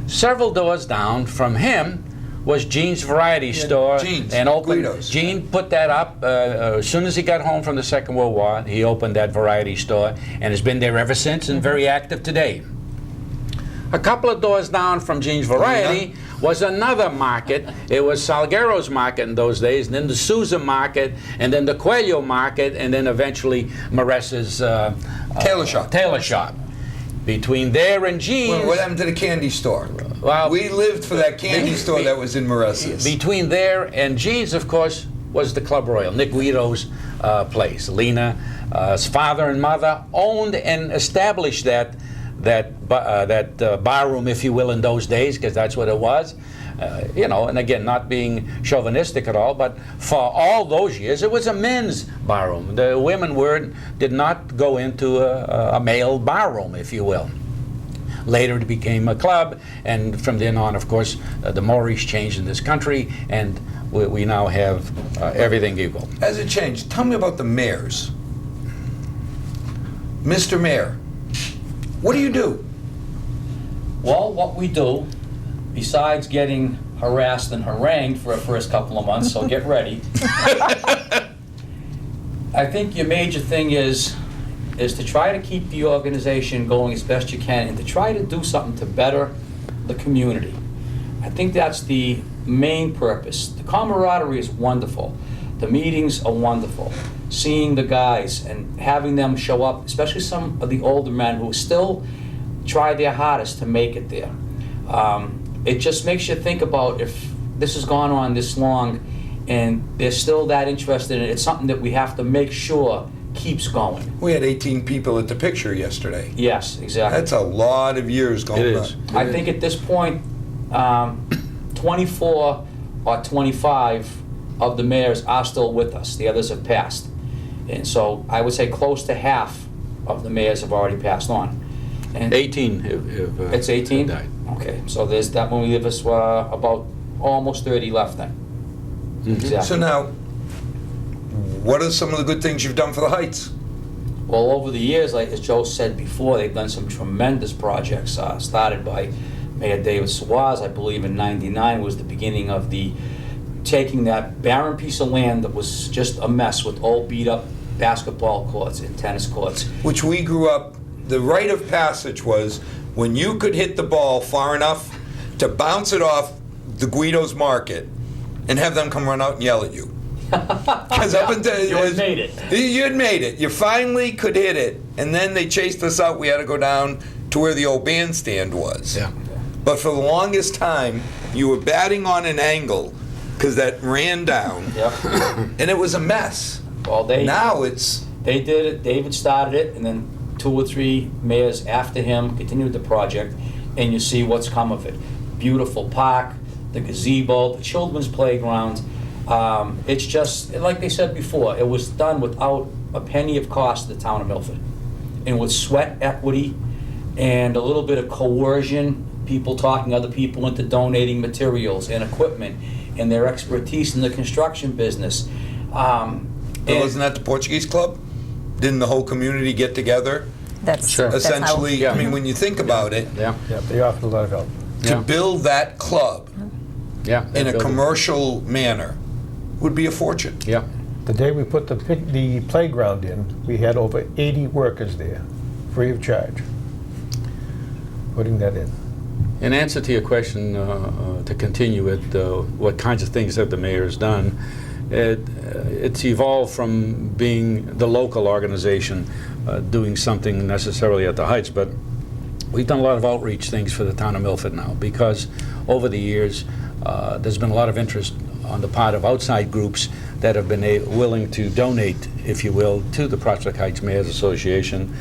Several doors down from him was Gene's Variety Store. Gene's, and opened. Guido's. Gene put that up as soon as he got home from the Second World War. He opened that variety store and has been there ever since and very active today. A couple of doors down from Gene's Variety was another market. It was Salguero's market in those days, and then the Sousa market, and then the Coelho market, and then eventually Maresa's Tailor shop. tailor shop. Between there and Gene's, What happened to the candy store? Well, We lived for that candy store that was in Mauritius. between there and Gene's, of course, was the Club Royal, Nick Guido's place. Lena's father and mother owned and established that bar room, if you will, in those days, because that's what it was. and again, not being chauvinistic at all, but for all those years, it was a men's barroom. The women did not go into a male barroom, if you will. Later it became a club, and from then on, of course, the mores changed in this country, and we now have everything equal. Has it changed? Tell me about the mayors. Mr. Mayor, what do you do? Well, what we do, besides getting harassed and harangued for the first couple of months, so get ready. I think your major thing is to try to keep the organization going as best you can and to try to do something to better the community. I think that's the main purpose. The camaraderie is wonderful. The meetings are wonderful. Seeing the guys and having them show up, especially some of the older men who still try their hardest to make it there. It just makes you think about if this has gone on this long and they're still that interested in it, it's something that we have to make sure keeps going. We had 18 people at the picture yesterday. Yes, exactly. That's a lot of years going It on. is. I think at this point, 24 or 25 of the mayors are still with us. The others have passed. And so I would say close to half of the mayors have already passed on. And 18 it's 18? died. Okay, so there's that one. We leave us about almost 30 left then. Exactly. So now, what are some of the good things you've done for the Heights? Well, over the years, like as Joe said before, they've done some tremendous projects. Started by Mayor David Sawaz, I believe in '99 was the beginning of the taking that barren piece of land that was just a mess with old beat up basketball courts and tennis courts. Which we grew up, the rite of passage was when you could hit the ball far enough to bounce it off the Guido's Market and have them come run out and yell at you. Because up until You had made it. You had made it. You finally could hit it, and then they chased us out. We had to go down to where the old bandstand was. Yeah. But for the longest time, you were batting on an angle because that ran down, Yep. and it was a mess. Well, Now it's They did it, David started it, and then 2 or 3 mayors after him continued the project, and you see what's come of it. Beautiful park, the gazebo, the children's playground. It's just, like they said before, it was done without a penny of cost to the town of Milford. And with sweat equity and a little bit of coercion, people talking other people into donating materials and equipment and their expertise in the construction business. But wasn't that the Portuguese Club? Didn't the whole community get together? That's Sure. that's how- Essentially, Yeah. I mean, when you think about it, Yeah. Yeah, they offered a lot of help. to Yeah. build that club Yeah. in a Building. commercial manner would be a fortune. Yeah. The day we put the playground in, we had over 80 workers there, free of charge, putting that in. In answer to your question, to continue with what kinds of things have the mayor's done, it's evolved from being the local organization doing something necessarily at the Heights, but we've done a lot of outreach things for the town of Milford now because over the years there's been a lot of interest on the part of outside groups that have been willing to donate, if you will, to the Prospect Heights Mayors Association,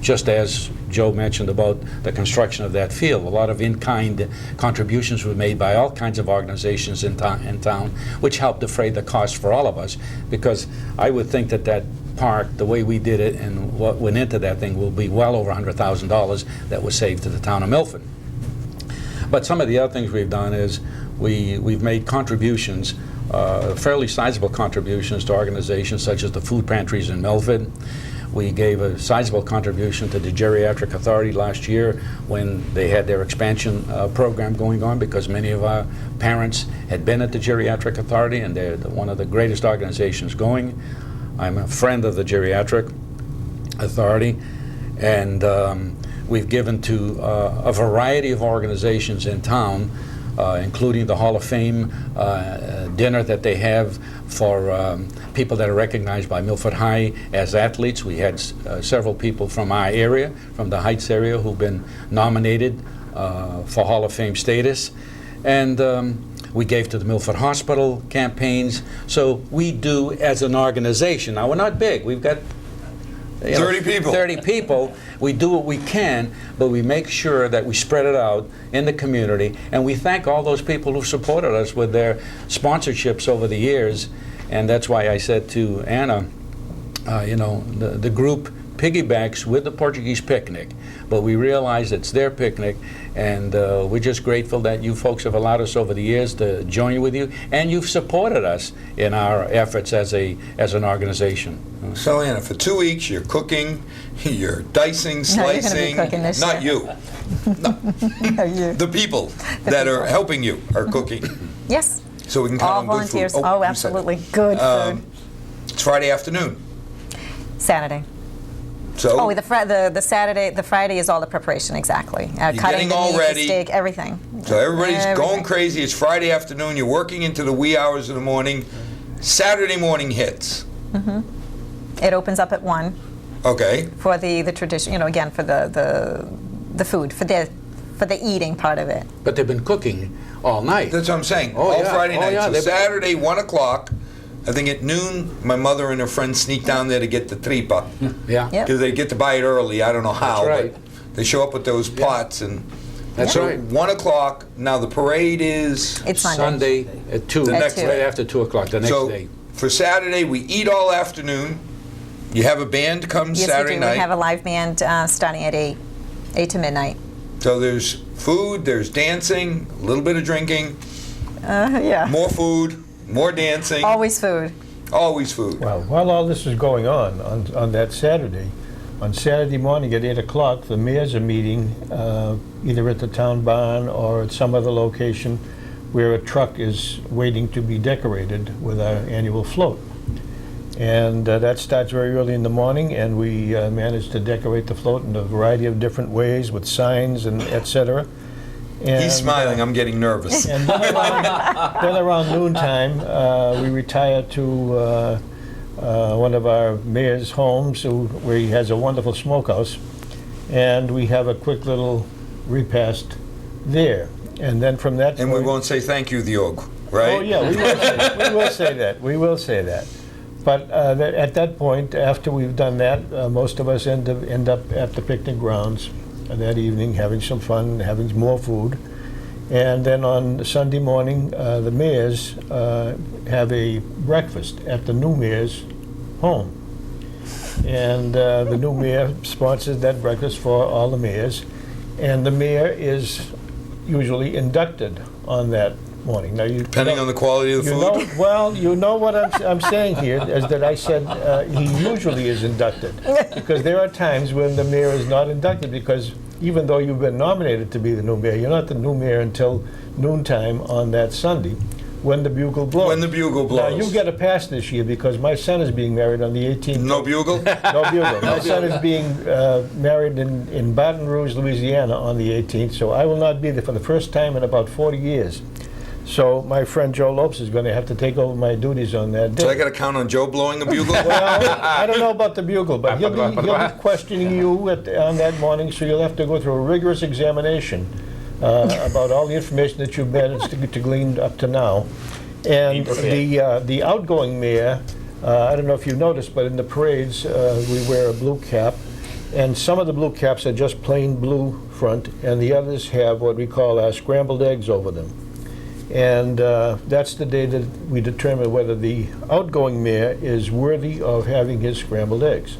just as Joe mentioned about the construction of that field. A lot of in-kind contributions were made by all kinds of organizations in town, which helped defray the cost for all of us, because I would think that that park, the way we did it and what went into that thing, will be well over $100,000 that was saved to the town of Milford. But some of the other things we've done is we've made contributions, fairly sizable contributions to organizations such as the food pantries in Milford. We gave a sizable contribution to the Geriatric Authority last year when they had their expansion program going on, because many of our parents had been at the Geriatric Authority, and they're one of the greatest organizations going. I'm a friend of the Geriatric Authority, and we've given to a variety of organizations in town, including the Hall of Fame dinner that they have for people that are recognized by Milford High as athletes. We had several people from our area, from the Heights area, who've been nominated for Hall of Fame status. And we gave to the Milford Hospital campaigns. So we do as an organization. Now, we're not big. We've got 30 people. 30 people. We do what we can, but we make sure that we spread it out in the community, and we thank all those people who supported us with their sponsorships over the years. And that's why I said to Anna, the group piggybacks with the Portuguese picnic, but we realize it's their picnic, and we're just grateful that you folks have allowed us over the years to join with you, and you've supported us in our efforts as an organization. So Anna, for 2 weeks you're cooking, you're dicing, No, you're gonna be slicing. cooking this Not year. you. No. You. The people that are helping you are cooking. Yes. So we can All count on good food. volunteers. Oh, you said it. absolutely. Good food. It's Friday afternoon. Saturday. So Oh, the Friday is all the preparation, exactly. Cutting getting the all meat, ready. the steak, everything. So everybody's going Everything. crazy. It's Friday afternoon. You're working into the wee hours of the morning. Saturday morning hits. It opens up at 1 Okay. for the tradition, again, for the food, for the eating part of it. But they've been cooking all night. That's what I'm saying. Oh, All yeah. Friday Oh, night. yeah. So Saturday, 1 o'clock. I think at noon, my mother and her friends sneak down there to get the tripa. Yeah. Yep. Because they get to buy it early. I don't know how. That's right. But they show up with those pots. And That's so right. 1 o'clock. Now the parade is. It's Sunday. At 2. The next day. Right after 2 o'clock, the next So day. for Saturday, we eat all afternoon. You have a band come Yes, Saturday we do. night. We have a live band starting at 8 to midnight. So there's food, there's dancing, a little bit of drinking, Yeah. more food, more dancing, Always food. always food. Well, while all this is going on that Saturday, on Saturday morning at 8 o'clock, the mayors are meeting either at the town barn or at some other location where a truck is waiting to be decorated with our annual float. And that starts very early in the morning, and we manage to decorate the float in a variety of different ways with signs and et cetera. And, He's smiling, I'm getting nervous. and then around noontime, we retire to one of our mayor's homes where he has a wonderful smokehouse, and we have a quick little repast there. And then from that And we point- won't say thank you, the Og, right? Oh, yeah, we will say that. We will say that. But at that point, after we've done that, most of us end up at the picnic grounds that evening, having some fun, having more food. And then on Sunday morning, the mayors have a breakfast at the new mayor's home. And the new mayor sponsors that breakfast for all the mayors. And the mayor is usually inducted on that morning. Now, Depending on the quality of the food. Well, you know what I'm saying here is that I said he usually is inducted, because there are times when the mayor is not inducted, because even though you've been nominated to be the new mayor, you're not the new mayor until noontime on that Sunday when the bugle blows. When the bugle blows. Now, you get a pass this year because my son is being married on the 18th. No bugle? No bugle. My son is being married in Baton Rouge, Louisiana on the 18th, so I will not be there for the first time in about 40 years. So my friend Joe Lopes is going to have to take over my duties on that day. So I got to count on Joe blowing the bugle? Well, I don't know about the bugle, but he'll be questioning you on that morning, so you'll have to go through a rigorous examination about all the information that you've managed to glean up to now. And the outgoing mayor, I don't know if you noticed, but in the parades we wear a blue cap, and some of the blue caps are just plain blue front, and the others have what we call scrambled eggs over them. And that's the day that we determine whether the outgoing mayor is worthy of having his scrambled eggs.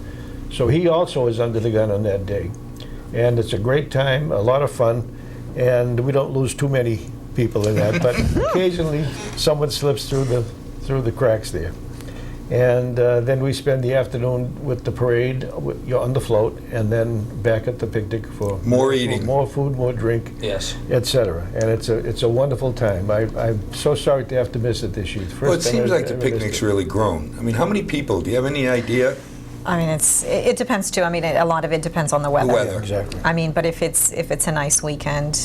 So he also is under the gun on that day. And it's a great time, a lot of fun, and we don't lose too many people in that, but occasionally someone slips through the cracks there. And then we spend the afternoon with the parade on the float, and then back at the picnic for More eating. more food, more drink, Yes. etc. And it's a wonderful time. I'm so sorry to have to miss it this year. It's the Well, it first time seems I've like the ever missed picnic's it. really grown. I mean, how many people? Do you have any idea? I mean, it depends too. I mean, a lot of it depends on the weather. The weather. Yeah, exactly. I mean, but if it's a nice weekend,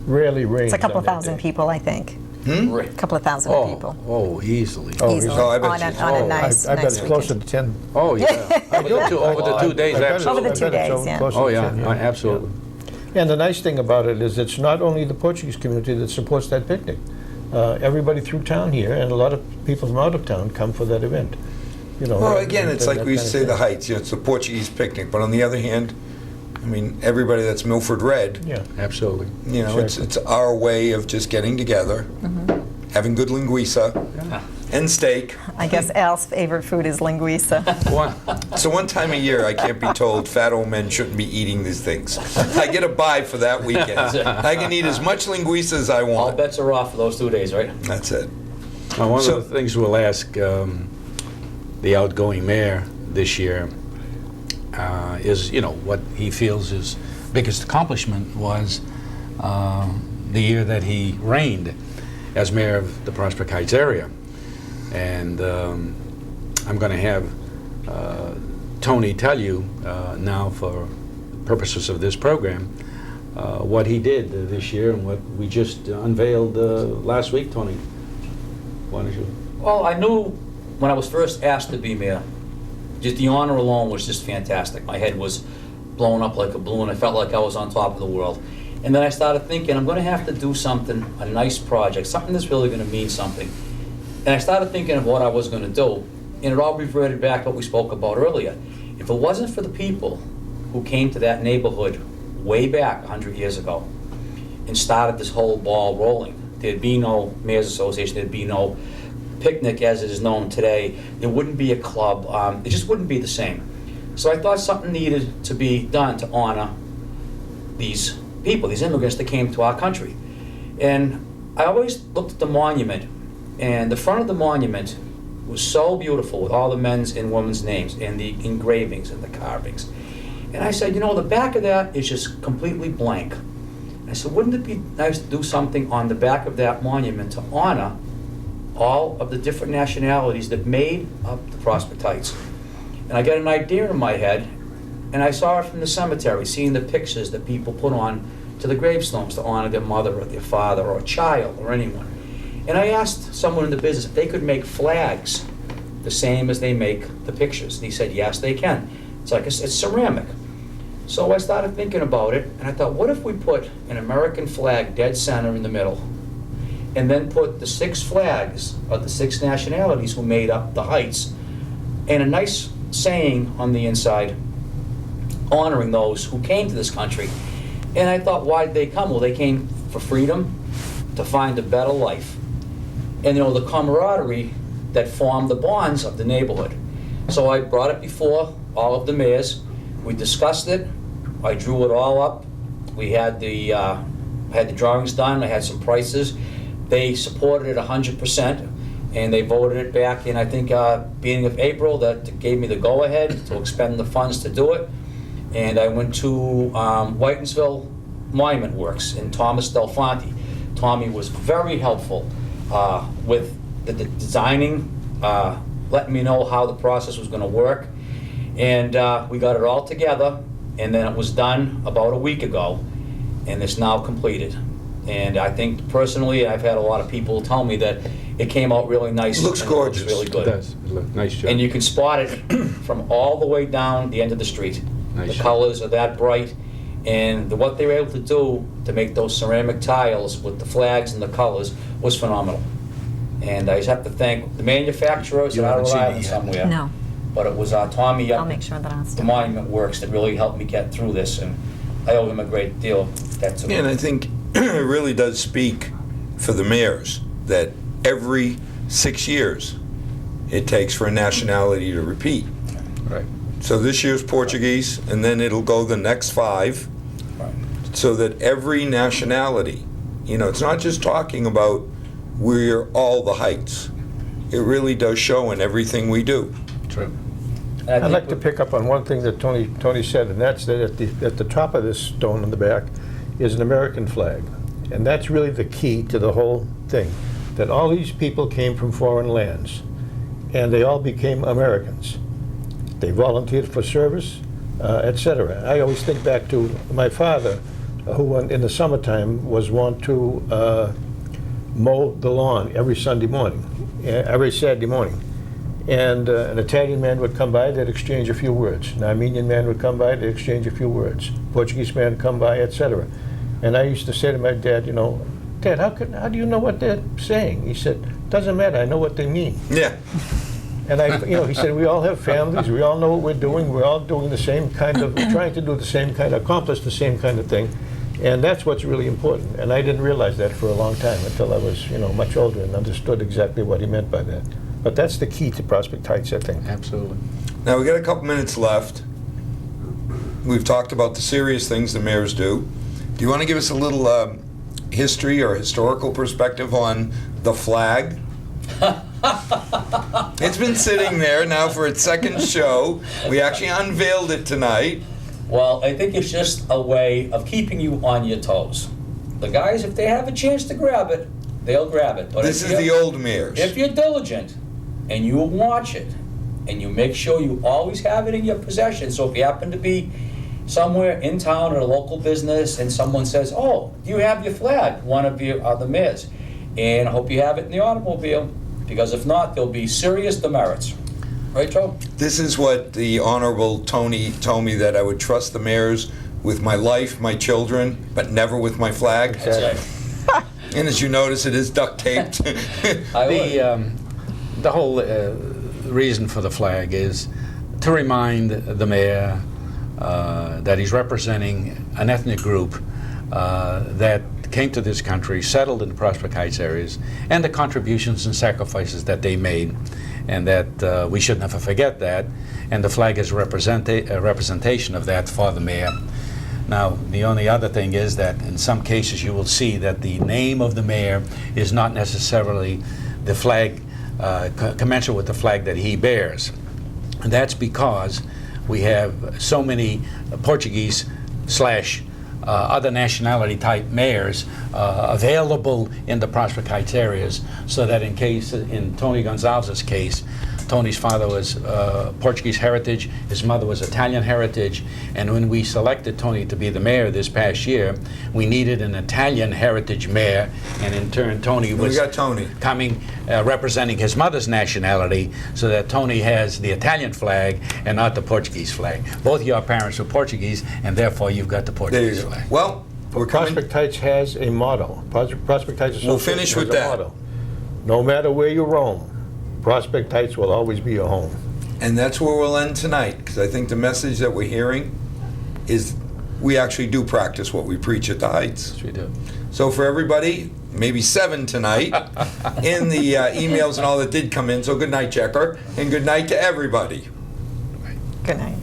Rarely rains. it's a couple on of that thousand day. people, I think. Right. A couple of thousand people. Oh, easily. Oh, Easily. Oh, I bet on you- a oh, nice, I bet nice it's closer weekend. to 10. Oh, yeah. Over the 2 days, I bet absolutely. Over the 2 I bet it's days, yeah. closer Oh, to yeah, 10, absolutely. And the nice thing about it is it's not only the Portuguese community that supports that picnic. Everybody through town here, and a lot of people from out of town come for that event. you know. Well, again, and it's like that we used to say kind of the Heights, it's a Portuguese picnic, but on the other hand, I mean, everybody that's Milford Red, thing. Yeah. Absolutely. Exactly. it's our way of just getting together, having good linguiça and steak. I guess Al's favorite food is linguiça. So one time a year, I can't be told fat old men shouldn't be eating these things. I get a buy for that weekend. I can eat as much linguiça as I All want. bets are off for those 2 days, right? That's it. Now, one So- of the things we'll ask the outgoing mayor this year is, what he feels his biggest accomplishment was the year that he reigned as mayor of the Prospect Heights area. And I'm going to have Tony tell you now, for purposes of this program, what he did this year and what we just unveiled last week. Tony, why don't you? Well, I knew when I was first asked to be mayor, just the honor alone was just fantastic. My head was blown up like a balloon. I felt like I was on top of the world. And then I started thinking, I'm going to have to do something, a nice project, something that's really going to mean something. And I started thinking of what I was going to do, and it all reverted back to what we spoke about earlier. If it wasn't for the people who came to that neighborhood way back 100 years ago and started this whole ball rolling, there'd be no Mayor's Association, there'd be no picnic as it is known today, there wouldn't be a club, it just wouldn't be the same. So I thought something needed to be done to honor these people, these immigrants that came to our country. And I always looked at the monument, and the front of the monument was so beautiful with all the men's and women's names and the engravings and the carvings. And I said, the back of that is just completely blank. I said, wouldn't it be nice to do something on the back of that monument to honor all of the different nationalities that made up the Prospect Heights? And I got an idea in my head, and I saw it from the cemetery, seeing the pictures that people put on to the gravestones to honor their mother or their father or a child or anyone. And I asked someone in the business if they could make flags the same as they make the pictures. And he said, yes, they can. It's ceramic. So I started thinking about it, and I thought, what if we put an American flag dead center in the middle, and then put the 6 flags of the 6 nationalities who made up the Heights, and a nice saying on the inside, honoring those who came to this country. And I thought, why did they come? Well, they came for freedom, to find a better life. And the camaraderie that formed the bonds of the neighborhood. So I brought it before all of the mayors. We discussed it. I drew it all up. We had the drawings done. I had some prices. They supported it 100%, and they voted it back in, I think, beginning of April. That gave me the go-ahead to expend the funds to do it. And I went to Whitensville Monument Works in Thomas Delfonte. Tommy was very helpful with the designing, letting me know how the process was going to work. And we got it all together, and then it was done about a week ago, and it's now completed. And I think personally, I've had a lot of people tell me that it came out really nice. Looks and gorgeous. It looks really It good. does. Nice job. And you can spot it from all the way down the end of the street. Nice The job. colors are that bright, and what they were able to do to make those ceramic tiles with the flags and the colors was phenomenal. And I just have to thank the manufacturers You that I haven't seen relied it on yet. somewhere. No, But it was Tommy I'll up make sure that I the Monument Works that really helped me get through this, and I owe him a great deal. That's Yeah, and I think it really does speak for the mayors that every 6 years it takes for a nationality to repeat. Right. So this year's Portuguese, and then it'll go the next 5, so that every nationality, it's not just talking about we're all the Heights. It really does show in everything we do. True. And I I'd think like to pick up on one thing that Tony said, and that's that at the top of this stone on the back is an American flag. And that's really the key to the whole thing, that all these people came from foreign lands, and they all became Americans. They volunteered for service, etc. I always think back to my father, who in the summertime was wont to mow the lawn every Saturday morning. And an Italian man would come by, they'd exchange a few words. An Armenian man would come by, they'd exchange a few words. Portuguese man would come by, etc. And I used to say to my dad, Dad, how do you know what they're saying? He said, doesn't matter, I know what they mean. Yeah. And he said, we all have families, we all know what we're doing, we're all doing the same kind of, we're trying to do the same kind, accomplish the same kind of thing. And that's what's really important. And I didn't realize that for a long time until I was, much older and understood exactly what he meant by that. But that's the key to Prospect Heights, I think. Absolutely. Now, we got a couple minutes left. We've talked about the serious things the mayors do. Do you want to give us a little history or historical perspective on the flag? It's been sitting there now for its second show. We actually unveiled it tonight. Well, I think it's just a way of keeping you on your toes. The guys, if they have a chance to grab it, they'll grab it. But This is the old mayors. If you're diligent and you watch it and you make sure you always have it in your possession, so if you happen to be somewhere in town or a local business and someone says, oh, do you have your flag? One of you are the mayors. And I hope you have it in the automobile, because if not, there'll be serious demerits. Right, Joe? This is what the Honorable Tony told me, that I would trust the mayors with my life, my children, but never with my flag. That's right. And as you notice, it is duct taped. The whole reason for the flag is to remind the mayor that he's representing an ethnic group that came to this country, settled in the Prospect Heights areas, and the contributions and sacrifices that they made, and that we should never forget that. And the flag is a representation of that for the mayor. Now, the only other thing is that in some cases you will see that the name of the mayor is not necessarily the flag, commensurate with the flag that he bears. And that's because we have so many Portuguese / other nationality type mayors available in the Prospect Heights areas, so that in Tony Gonzalez's case, Tony's father was Portuguese heritage, his mother was Italian heritage, and when we selected Tony to be the mayor this past year, we needed an Italian heritage mayor, and in turn Tony was coming representing his mother's nationality, so that Tony has the Italian flag and not the Portuguese flag. Both your parents were Portuguese, and therefore you've got the Portuguese flag. Well, Prospect Heights has a motto. Prospect Heights Association We'll finish with has a that. motto. No matter where you roam, Prospect Heights will always be your home. And that's where we'll end tonight, because I think the message that we're hearing is we actually do practice what we preach at the Heights. Yes, we do. So for everybody, maybe 7 tonight, in the emails and all that did come in, so good night, Checker, and good night to everybody. Good night.